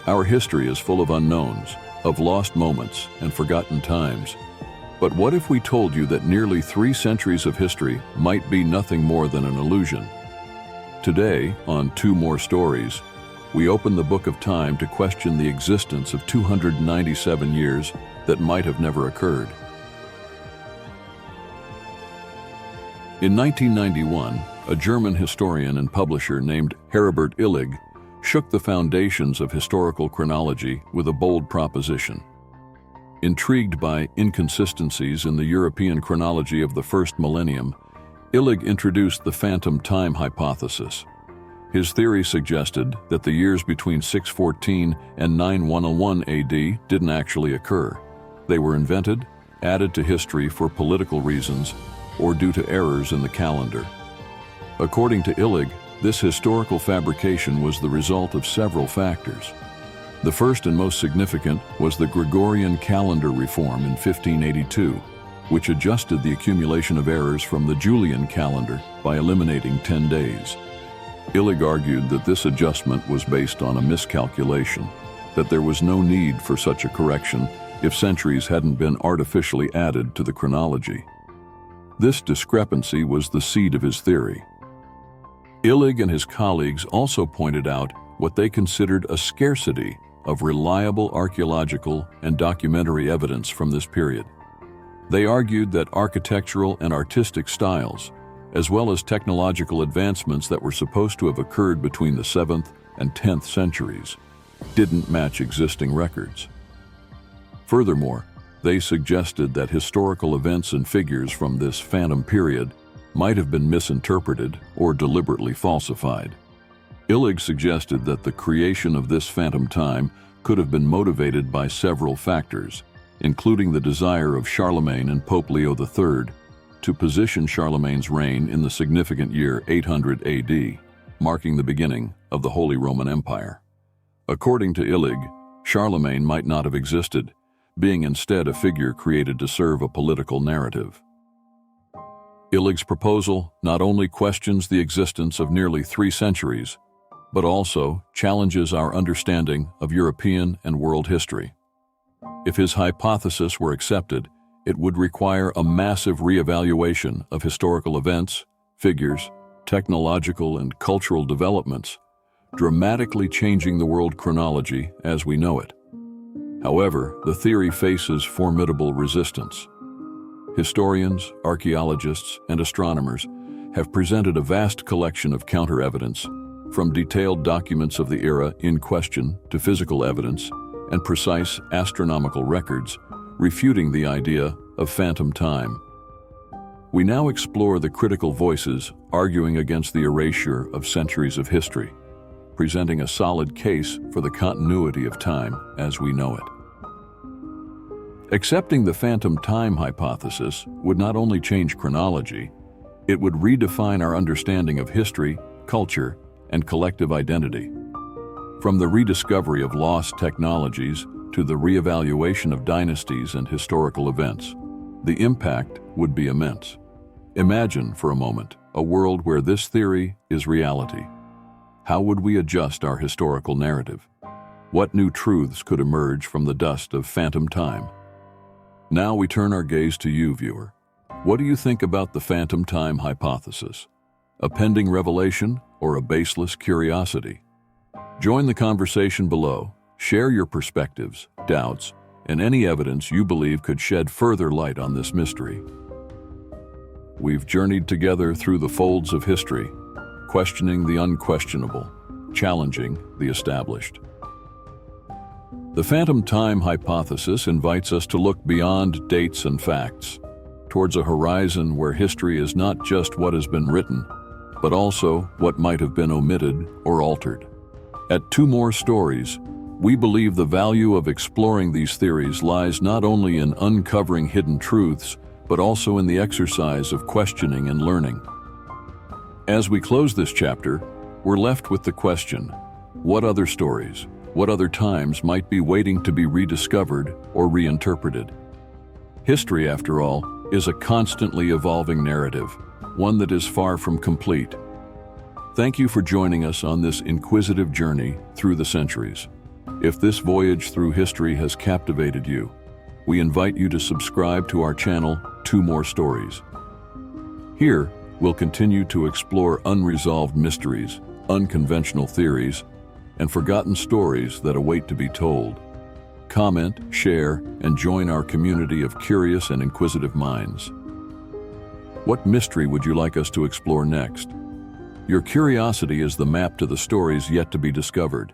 Our history is full of unknowns, of lost moments and forgotten times. But what if we told you that nearly 3 centuries of history might be nothing more than an illusion? Today, on Two More Stories, we open the book of time to question the existence of 297 years that might have never occurred. In 1991, a German historian and publisher named Heribert Illig shook the foundations of historical chronology with a bold proposition. Intrigued by inconsistencies in the European chronology of the first millennium, Illig introduced the phantom time hypothesis. His theory suggested that the years between 614 and 9101 AD didn't actually occur. They were invented, added to history for political reasons, or due to errors in the calendar. According to Illig, this historical fabrication was the result of several factors. The first and most significant was the Gregorian calendar reform in 1582, which adjusted the accumulation of errors from the Julian calendar by eliminating 10 days. Illig argued that this adjustment was based on a miscalculation, that there was no need for such a correction if centuries hadn't been artificially added to the chronology. This discrepancy was the seed of his theory. Illig and his colleagues also pointed out what they considered a scarcity of reliable archaeological and documentary evidence from this period. They argued that architectural and artistic styles, as well as technological advancements that were supposed to have occurred between the 7th and 10th centuries, didn't match existing records. Furthermore, they suggested that historical events and figures from this phantom period might have been misinterpreted or deliberately falsified. Illig suggested that the creation of this phantom time could have been motivated by several factors, including the desire of Charlemagne and Pope Leo III to position Charlemagne's reign in the significant year 800 AD, marking the beginning of the Holy Roman Empire. According to Illig, Charlemagne might not have existed, being instead a figure created to serve a political narrative. Illig's proposal not only questions the existence of nearly 3 centuries, but also challenges our understanding of European and world history. If his hypothesis were accepted, it would require a massive reevaluation of historical events, figures, technological and cultural developments, dramatically changing the world chronology as we know it. However, the theory faces formidable resistance. Historians, archaeologists, and astronomers have presented a vast collection of counter-evidence, from detailed documents of the era in question to physical evidence and precise astronomical records, refuting the idea of phantom time. We now explore the critical voices arguing against the erasure of centuries of history, presenting a solid case for the continuity of time as we know it. Accepting the phantom time hypothesis would not only change chronology, it would redefine our understanding of history, culture, and collective identity. From the rediscovery of lost technologies to the reevaluation of dynasties and historical events, the impact would be immense. Imagine, for a moment, a world where this theory is reality. How would we adjust our historical narrative? What new truths could emerge from the dust of phantom time? Now we turn our gaze to you, viewer. What do you think about the phantom time hypothesis? A pending revelation or a baseless curiosity? Join the conversation below. Share your perspectives, doubts, and any evidence you believe could shed further light on this mystery. We've journeyed together through the folds of history, questioning the unquestionable, challenging the established. The phantom time hypothesis invites us to look beyond dates and facts, towards a horizon where history is not just what has been written, but also what might have been omitted or altered. At Two More Stories, we believe the value of exploring these theories lies not only in uncovering hidden truths, but also in the exercise of questioning and learning. As we close this chapter, we're left with the question, what other stories, what other times might be waiting to be rediscovered or reinterpreted? History, after all, is a constantly evolving narrative, one that is far from complete. Thank you for joining us on this inquisitive journey through the centuries. If this voyage through history has captivated you, we invite you to subscribe to our channel, Two More Stories. Here, we'll continue to explore unresolved mysteries, unconventional theories, and forgotten stories that await to be told. Comment, share, and join our community of curious and inquisitive minds. What mystery would you like us to explore next? Your curiosity is the map to the stories yet to be discovered.